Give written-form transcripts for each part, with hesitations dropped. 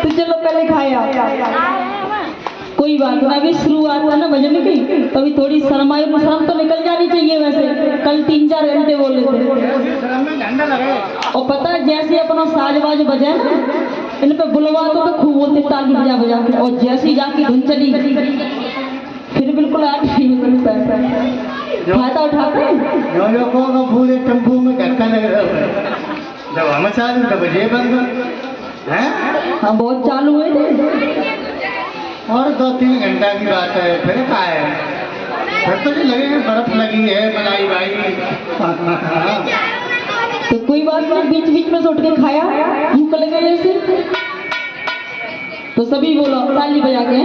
तो चलो पहले खाया, कोई बात नहीं। अभी शुरुआत है ना भजन की, तो अभी थोड़ी शर्माई में शर्म तो निकल जानी चाहिए। वैसे कल 3-4 घंटे बोले थे। और पता है जैसे अपना साजबाज बजे इन पे बुलवा तो खूब बोलते ताली बजा बजा के, और जैसी जाके धुन चली फिर बिल्कुल आठ नहीं मिलता है। फायदा उठाते हैं पूरे टेम्पू में धक्का लग रहा है। जब हम चालू तब बजे बंद है। हाँ बहुत चालू हुए थे। और 2-3 घंटा की बात है, फिर क्या है, फिर तो नहीं लगे बर्फ लगी है बनाई भाई। तो कोई बात नहीं, बीच बीच में से उठ के खाया, भूख लगे जैसे, तो सभी बोलो ताली बजा के।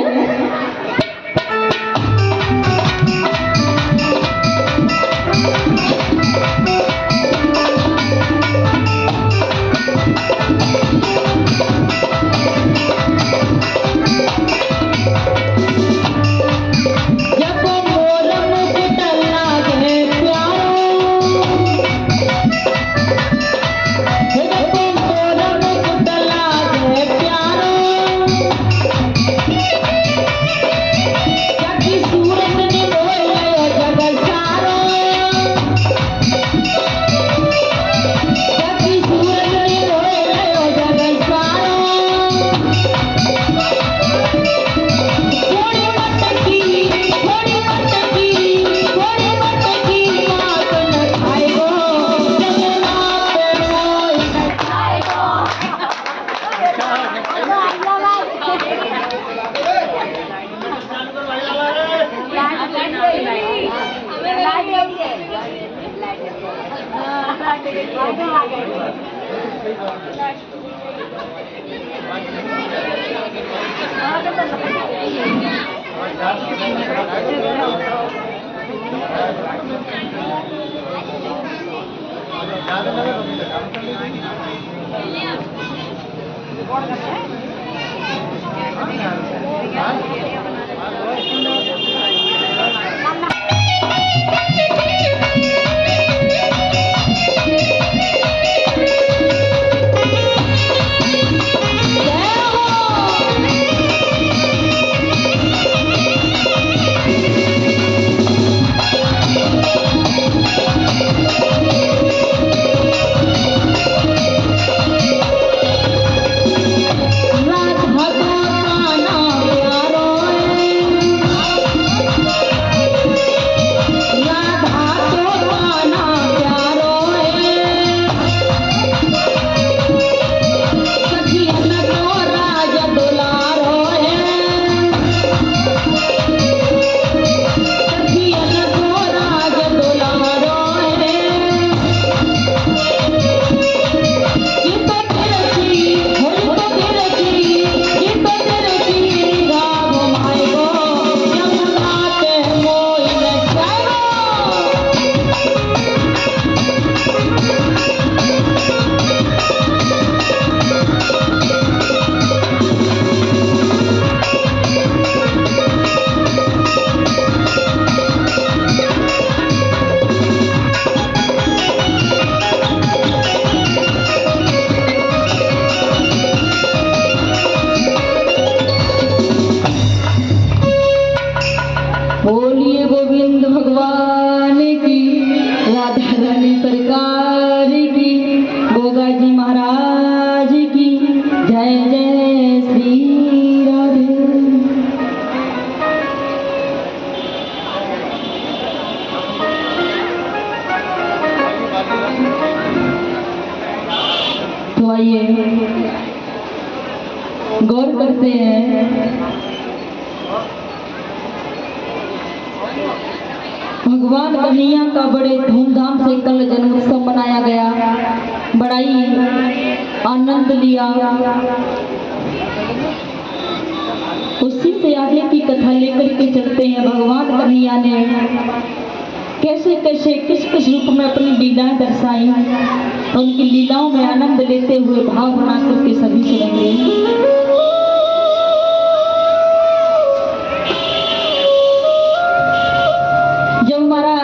तो आइए गौर करते हैं। भगवान कन्हैया का बड़े धूमधाम से कल जन्मोत्सव मनाया गया, बड़ा ही आनंद लिया। उसी से आगे की कथा लेकर के चलते हैं। भगवान कन्हैया ने कैसे कैसे किस किस रूप में अपनी लीलाएं दर्शाई, उनकी लीलाओं में आनंद लेते हुए भाव बना करके सभी सुनेंगे। जब हमारा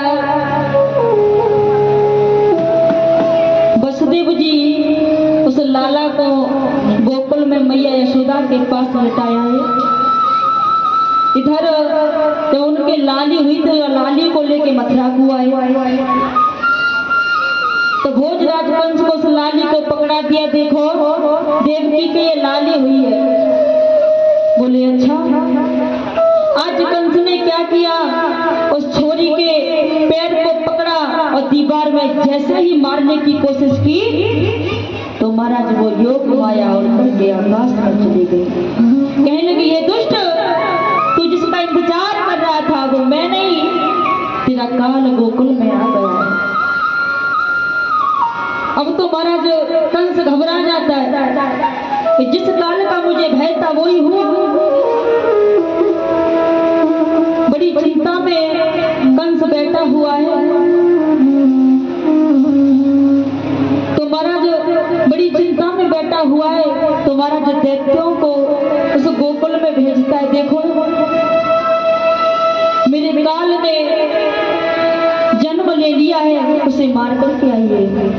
वसुदेव जी उस लाला को गोकुल में मैया यशोदा के पास लौटाया है, इधर जब उनके लाली हुई तो लाली को लेके मथुरा को आए, तो भोजराज कंस को उस लाली को पकड़ा दिया। देखो देवकी की ये लाली हुई है। बोले अच्छा। आज कंस ने क्या किया, उस छोरी के पैर को पकड़ा और दीवार में जैसे ही मारने की कोशिश की तो महाराज वो योग माया और करके आकाश में चली गई। कहने लगी ये दुष्ट, तू जिसका इंतजार कर रहा था वो मैं नहीं, तेरा काल गोकुल में आ गया। अब तो महाराज कंस घबरा जाता है कि जिस काल का मुझे भय था वही हुआ। बड़ी चिंता में कंस बैठा हुआ है। तो महाराज बड़ी चिंता में बैठा हुआ है तो महाराज दैत्यों को उस गोकुल में भेजता है। देखो मेरे काल ने जन्म ले लिया है, उसे मार करके आइए।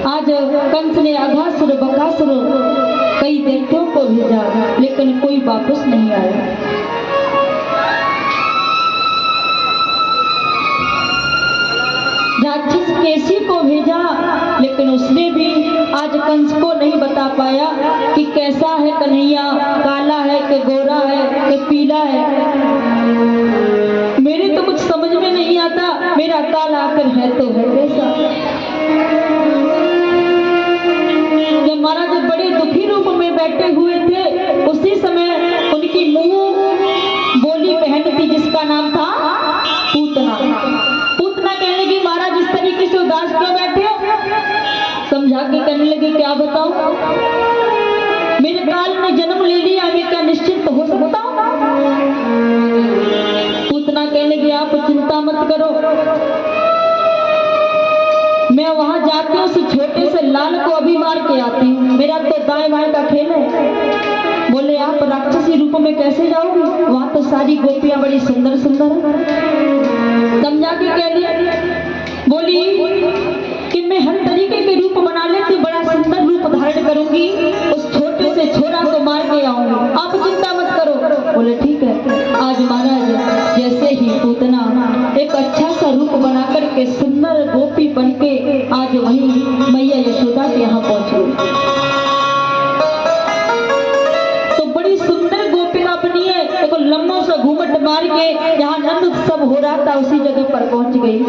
आज कंस ने अघासुर बकासुर कई दैत्यों को भेजा लेकिन कोई वापस नहीं आया। राक्षस केसी को भेजा लेकिन उसने भी आज कंस को नहीं बता पाया कि कैसा है कन्हैया, काला है कि गोरा है कि पीला है। मेरे तो कुछ समझ में नहीं आता, मेरा काला आकर है तो है कैसा। जब महाराज बड़े दुखी रूप में बैठे हुए थे उसी समय उनकी मुंह बोली बहन थी जिसका नाम था पूतना। पूतना कहने लगी महाराज इस तरीके से उदास क्यों बैठे हो। समझा के कहने लगी क्या बताऊं, मेरे काल ने जन्म ले लिया, मैं क्या निश्चित हो सकता हूं। पूतना कहने लगी आप चिंता मत करो, मैं वहां जाके उस छोटे से लाल को अभी मार के आती हूँ, मेरा तो दाएं बाएं का खेल है। बोले आप राक्षसी रूप में कैसे जाओगे, वहां तो सारी गोपियां बड़ी सुंदर सुंदर है। समझा के कह लिया। बोली कि मैं हर तरीके के रूप बना लेती, बड़ा सुंदर रूप धारण करूंगी, उस छोटे से छोरा को मार के आऊंगी, आप चिंता मत करो। बोले ठीक है। आज महाराज जैसे ही पूतना एक अच्छा सा रूप बना करके सुंदर गोपी बन के आज वही मैया यशोदा के यहाँ पहुंचे। तो बड़ी सुंदर गोपिका बनी है, देखो लम्बों से घूमट मार के जहाँ नंद उत्सव हो रहा था उसी जगह पर पहुंच गई।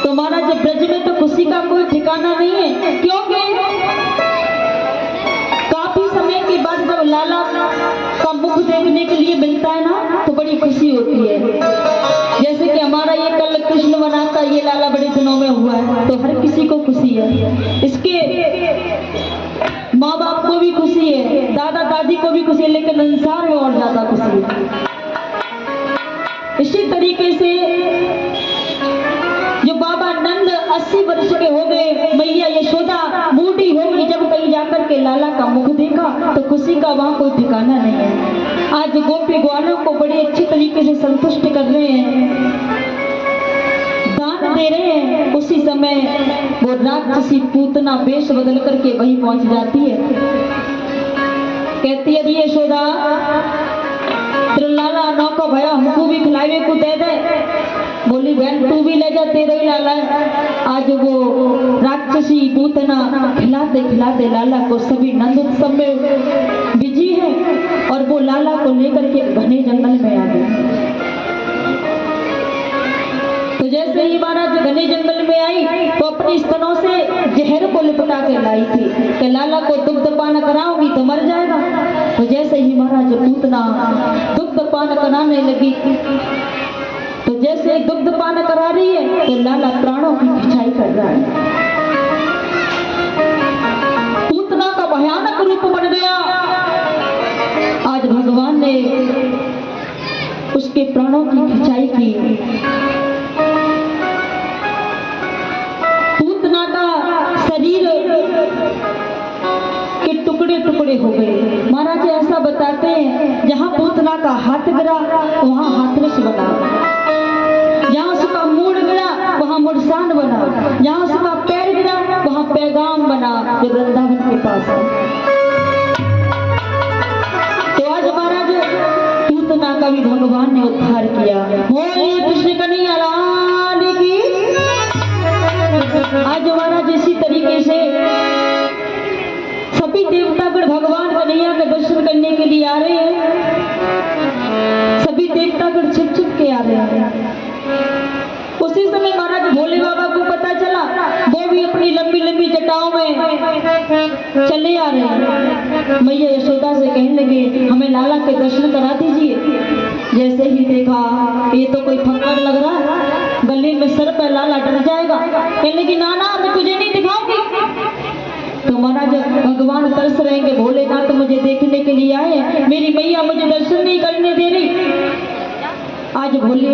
तो महाराज ब्रज में तो खुशी का कोई ठिकाना नहीं है, क्योंकि काफी समय के बाद जब लाला का मुख देखने के लिए मिलता है ना तो बड़ी खुशी होती है। जैसे कि हमारा ये कल कृष्ण बना था, ये लाला बड़े दिनों में हुआ है तो हर किसी को खुशी है, इसके माँ बाप को भी खुशी है, दादा दादी को भी खुशी है, लेकिन संसार में और ज्यादा खुशी है। इसी तरीके से जो बाबा नंद 80 वर्ष के हो गए, मैया यशोदा बूढ़ी हो गई, जब कहीं जाकर के लाला का मुख देखा तो खुशी का वहां कोई ठिकाना नहीं है। आज गोपी ग्वालों को बड़ी अच्छी तरीके से संतुष्ट कर रहे हैं, दान दे रहे हैं। उसी समय वो राक्षसी पूतना वेश बदल करके वहीं पहुंच जाती है। कहती है यशोदा तेरा लाला नौका भया, हमको भी खिलावे को दे दे। बोली बहन तू भी ले जा, तेरा ही लाला है। आज वो राक्षसी पूतना खिलाते खिलाते लाला को सभी नंद उत्सव में बिजी है और वो लाला को लेकर के घने जंगल में आ गई। तो जैसे ही महाराज घने जंगल में आई तो अपनी स्तनों से जहर को लिपटा करा के लाई थी कि लाला को दुग्ध पान कराऊंगी तो मर जाएगा। तो जैसे ही महाराज पूतना दुग्ध पान कराने लगी, तो जैसे दुग्ध पान करा रही है तो लाला प्राणों की खिंचाई कर रहा है। पूतना का भयानक रूप बन गया। आज भगवान ने उसके प्राणों की खिंचाई की। पूतना का शरीर के टुकड़े टुकड़े हो गए। महाराज ऐसा बताते हैं, जहां पूतना का हाथ गिरा वहां हाथरस बना, जहां उसका मूड गिरा वहां मुड़सान बना, जहां उसका पैर गिरा वहां पैगाम बना जो वृंदावन के पास है। तो आज महाराज पूतना का भी भगवान ने उद्धार किया। बोलिए कृष्ण कन्हैया लाल की। आज महाराज इसी तरीके से सभी देवतागण भगवान कन्हैया के दर्शन करने के लिए आ रहे हैं। सभी देवतागण छिप छिप के आ रहे हैं। उसी समय महाराज भोले बाबा को पता चला, वो भी अपनी लंबी लंबी जटाओं में चले आ रहे हैं। मैया यशोदा से कहने लगे, हमें लाला के दर्शन करा दीजिए। जैसे ही देखा ये तो कोई फक्कड़ लग रहा है, गले में सर पर लाला डर जाएगा, कहने लगी ना ना मैं तुझे नहीं दिखाऊंगी। तो महाराज भगवान तरस रहेंगे, भोलेनाथ मुझे देखने के लिए आए, मेरी मैया मुझे दर्शन नहीं करने दे रही। आज भोले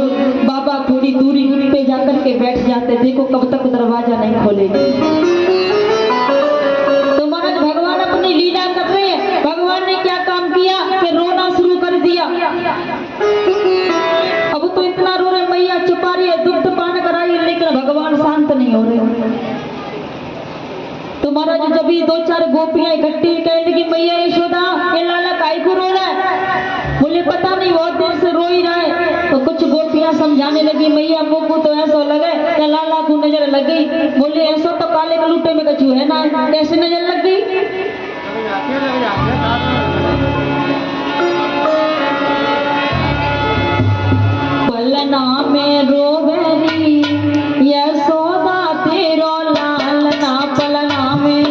बाबा थोड़ी दूरी पे जाकर के बैठ जाते, देखो कब तक दरवाजा नहीं खोलेंगे। तो महाराज भगवान अपनी लीला कर रहे हैं। भगवान ने क्या काम किया कि रोना शुरू कर दिया। अब तो इतना रो रहे, मैया छुपा रही है, दुग्ध पान कराई, लेकिन भगवान शांत नहीं हो रहे। तो महाराज जब ये दो चार गोपियां इकट्ठी कहने लगी, मैया यशोदा ये लाला काहे को रो रहा है? बोले पता नहीं, बहुत देर से रो ही रहा है। तो कुछ गोपियां समझाने लगी, मैया मुँह को तो ऐसा लगे क्या लाला को नजर लग गई। बोले ऐसा तो काले कलूटे में कछु है ना, कैसे नजर लग गई? पलना में रोवेरी यशोदा तेरो लाल ना, पलना में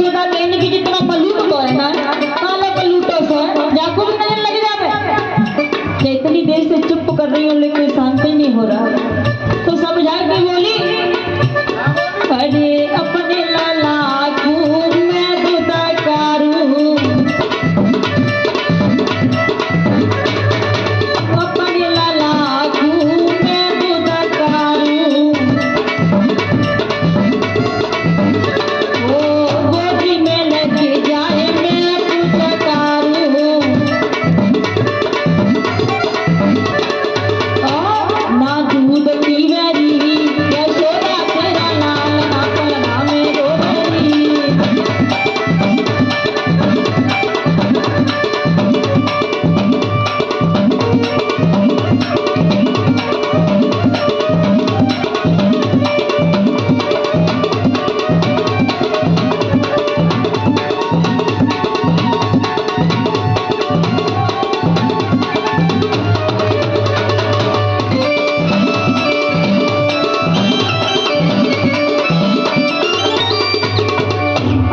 यशोदा कहने की जितना मलूट तो है ना, काले का लूटो सो है, जाको भी नजर लग जावे। क्या इतनी देर से चुप कर रही हूँ लेकिन शांति नहीं हो रहा, तो समझा के बोली, अरे अपने लाला को मैं दूधा कारू, अपने लाला को मैं दूधा कारू, ओ गोदी में लगे जाए मैं दूधा कारू, ना दूध पीवे री यशोदा तेरा लाल ना पलना में रोवेरी।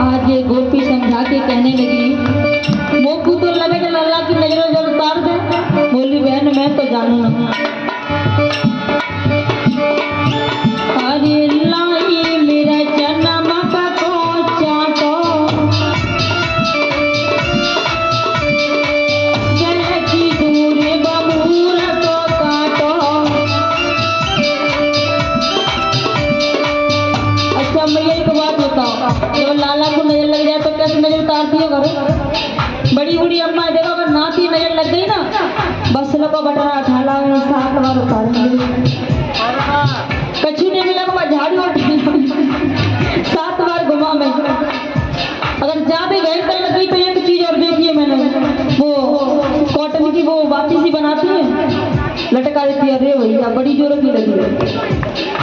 आज ये गोपी समझा के कहने लगी, मोकू तो लगे कि लाला की नजरों जब उतार दे। बोली बहन मैं तो जानू ना, अरे लाई मेरा जन्म का को चाटो, जल की दूरे बबूर को काटो। अच्छा मैं एक बात बताओ, जब लाला को नजर लग जाए तो कैसे नजर उतारती हो घरों? बड़ी बूढ़ी अम्मा देखो, अगर नाती नजर लग गई ना, बस लोग बटरा ढाला में 7 बार उतारेंगे। कछु नहीं मिला को झाड़ू उठा 7 बार घुमा में। अगर ज्यादा भयंकर लग गई तो एक चीज और देखी है मैंने, वो कॉटन की वो बाती सी बनाती है, लटका देती है। अरे भैया बड़ी जोरों की लगी है,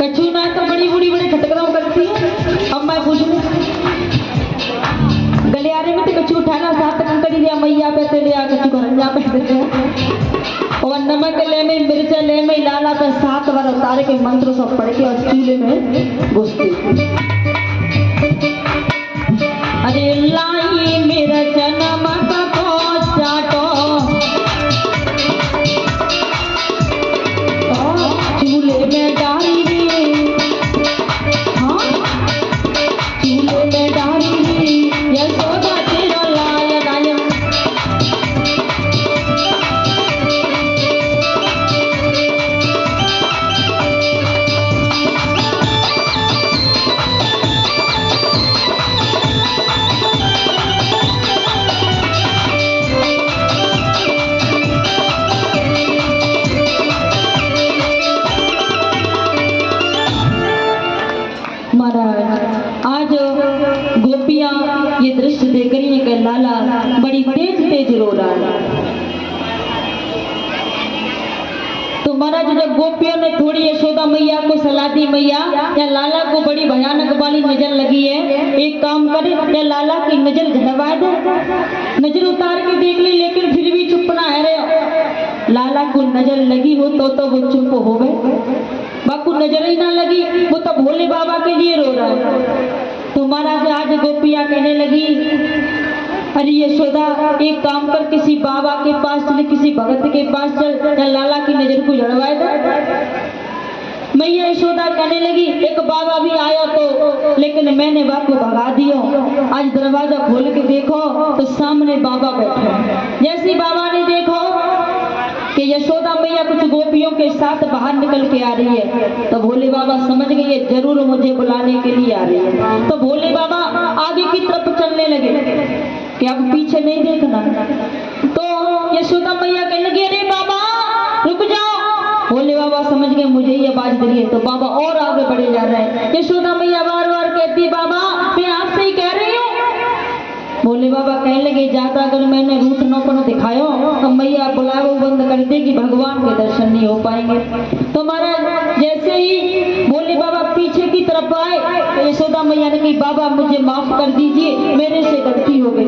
कछु ना तो बड़ी बूढ़ी बड़ी खटकराव करती है। अब मैं पूछूं गलियारे में तो कछु उठाना 7 कंकड़ी लिया मैया पे ते लिया, कछु करंजा पे देते हैं, और नमक ले में मिर्च ले में लाला पे 7 बार उतारे के मंत्र सब पढ़ के और चूल्हे में घुसती। अरे लाई मेरा जन्म का को चाटो, चूल्हे में डाली रे, हाँ चूल्हे में डाली रे यशोदा तेरा लाल नायक। महाराज आज गोपियां ये दृश्य देख रही हैं कि लाला बड़ी तेज तेज रो रहा है। तो महाराज जब गोपियों ने थोड़ी यशोदा मैया को सलाह दी, मैया या लाला को बड़ी भयानक वाली नजर लगी है, एक काम करे या लाला की नजर झड़वा दे, नजर उतार के देख ली, लेकिन फिर भी चुप ना है रे। लाला को नजर लगी हो तो वो चुप हो गए, बापू नजर ही ना लगी वो तो भोले बाबा के लिए रो रहा है। तो महाराज आज गोपियां कहने लगी, अरे यशोदा एक काम कर, किसी बाबा के पास चले, किसी भगत के पास चल, या लाला की नजर को झड़वाए दे। मैया यशोदा कहने लगी, एक बाबा भी आया तो, लेकिन मैंने बापू भगा दियो। आज दरवाजा खोल के देखो तो सामने बाबा बैठे। जैसे बाबा ने देखो कि यशोदा मैया कुछ गोपियों के साथ बाहर निकल के आ रही है, तो भोले बाबा समझ गए जरूर मुझे बुलाने के लिए आ रही है। तो भोले बाबा आगे की तरफ चलने लगे कि अब पीछे नहीं देखना। तो यशोदा मैया कहने लगी, अरे बाबा रुक जाओ। भोले बाबा समझ गए मुझे ये आवाज दे रही है, तो बाबा और आगे बढ़े जा रहे हैं। यशोदा मैया बार बार कहती, बाबा मैं आपसे ही कह रही हूँ। भोले बाबा कहने लगे, ज्यादा अगर मैंने रूठ नौपन दिखायो तो मैया बुलाओ बंद कर देगी, भगवान के दर्शन नहीं हो पाएंगे। तो महाराज जैसे ही भोले बाबा पीछे की तरफ आए तो यशोदा मैया ने कही, बाबा मुझे माफ कर दीजिए, मेरे से गलती हो गई,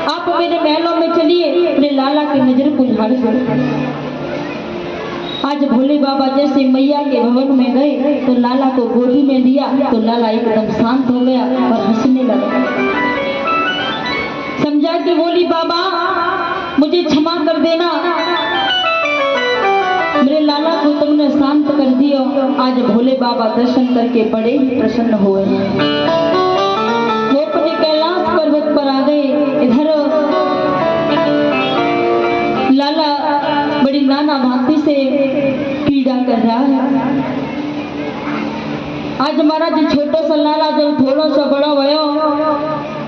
आप मेरे महलों में चलिए, अपने लाला की नजर को झाड़ कर। आज भोले बाबा जैसे मैया के भवन में गए तो लाला को गोदी में लिया तो लाला एकदम शांत हो गया और हंसने लगा। समझा कि बोली बाबा मुझे क्षमा कर देना, मेरे लाला को तुमने शांत कर दिया। आज भोले बाबा दर्शन करके बड़े ही प्रसन्न हुए। वो अपने कैलाश पर्वत पर आ गए। इधर लाला बड़ी नाना भांति से पीड़ा कर रहा है। आज महाराज छोटा सा लाला जब थोड़ा सा बड़ा भयो,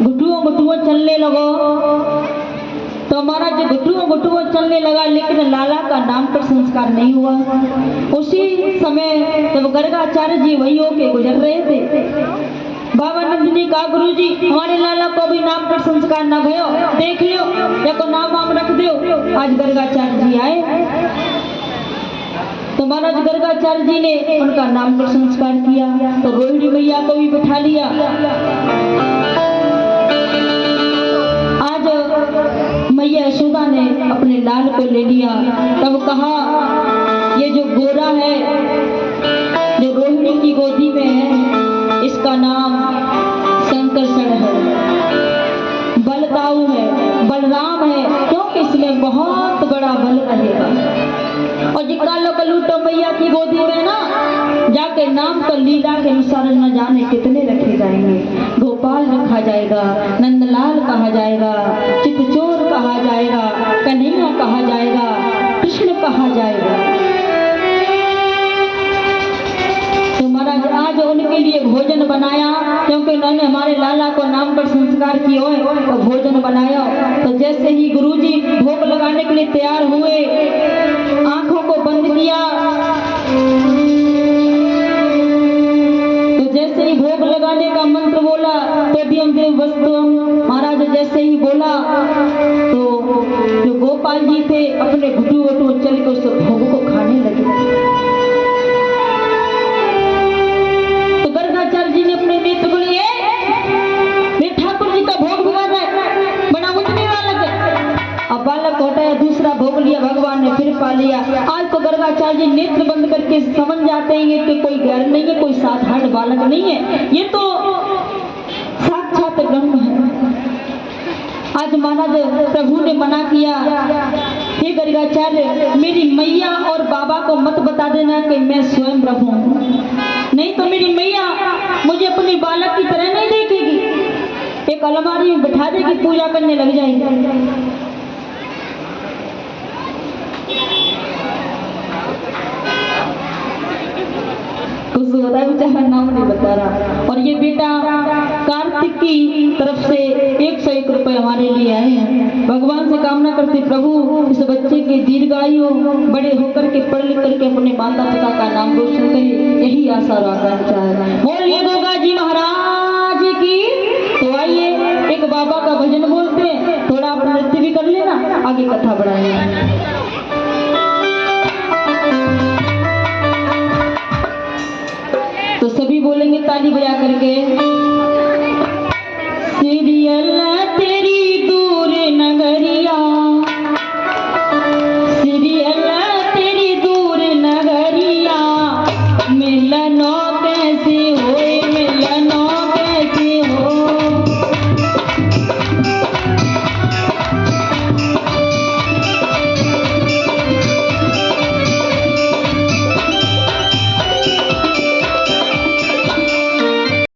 घुटुओं चलने लगो, तो हमारा जो घुटुओं चलने लगा, लेकिन लाला का नाम पर संस्कार नहीं हुआ। उसी समय जब गर्गाचार्य जी वही होके गुजर रहे थे, बाबा नंद ने कहा गुरुजी हमारे लाला को भी नाम पर संस्कार न भयो, देख लो या को नाम वाम रख दो। आज गर्गाचार्य जी आए तो महाराज गर्गाचार्य जी ने उनका नाम पर संस्कार किया। तो रोहिणी मैया को भी बिठा लिया। आज मैया यशोदा ने अपने लाल को ले लिया। तब कहा ये जो गोरा है जो रोहिणी की गोदी में है, इसका नाम संकर्षण है, बलदाऊ है, बलराम है, क्योंकि इसमें बहुत बड़ा बल रहेगा। और जिकालो कलूटो मैया की गोदी में ना जाके नाम तो लीला के अनुसार न जाने कितने रखे जाएंगे। गोपाल रखा जाएगा, नंदलाल कहा जाएगा, चितचोर कहा जाएगा, कन्हैया कहा जाएगा, कृष्ण कहा जाएगा। तो महाराज आज उनके लिए भोजन बनाया, क्योंकि उन्होंने हमारे लाला को नाम पर संस्कार किए हुए, तो भोजन बनाया। तो जैसे ही गुरुजी भोग लगाने के लिए तैयार हुए, आंखों को बंद किया, तो जैसे ही भोग लगाने का मंत्र बोला तो भी हम देव वस्तु महाराज जैसे ही बोला तो जो गोपाल जी थे अपने घुटू चल के उस भोग को खाने लगे। तो गर्गाचार्य जी ने अपने नेत्र को लिए ठाकुर जी का भोग भगा है, बड़ा उठने वाला है। अब बालक हटाया, दूसरा भोग लिया, भगवान ने फिर पा लिया। आज तो गर्गाचार्य जी नेत्र बंद करके समझ जाते हैं कि कोई गैर नहीं है, कोई साधारण बालक नहीं है, ये तो साक्षात ब्रह्म है। आज महाराज प्रभु ने मना किया, हे गर्गाचार्य मेरी मैया और बाबा को मत बता देना कि मैं स्वयं प्रभु हूँ, नहीं तो मेरी मैया मुझे अपने बालक की तरह नहीं देखेगी, एक अलमारी में बिठा देगी, पूजा करने लग जाएगी। कुछ होता है बेचारा, नाम नहीं बता रहा। और ये बेटा कार्तिक की तरफ से 101 रुपए हमारे लिए आए हैं। भगवान से कामना करते प्रभु इस बच्चे के दीर्घायु हो, बड़े होकर के पढ़ लिख करके अपने माता पिता का नाम रोशन करे, यही आशा और आकांक्षा है। बोलिए गोगा जी महाराज की। तो आइए एक बाबा का भजन बोलते हैं, थोड़ा आप नृत्य भी कर लेना, आगे कथा बढ़ाएंगे। तो सभी बोलेंगे ताली बजा करके।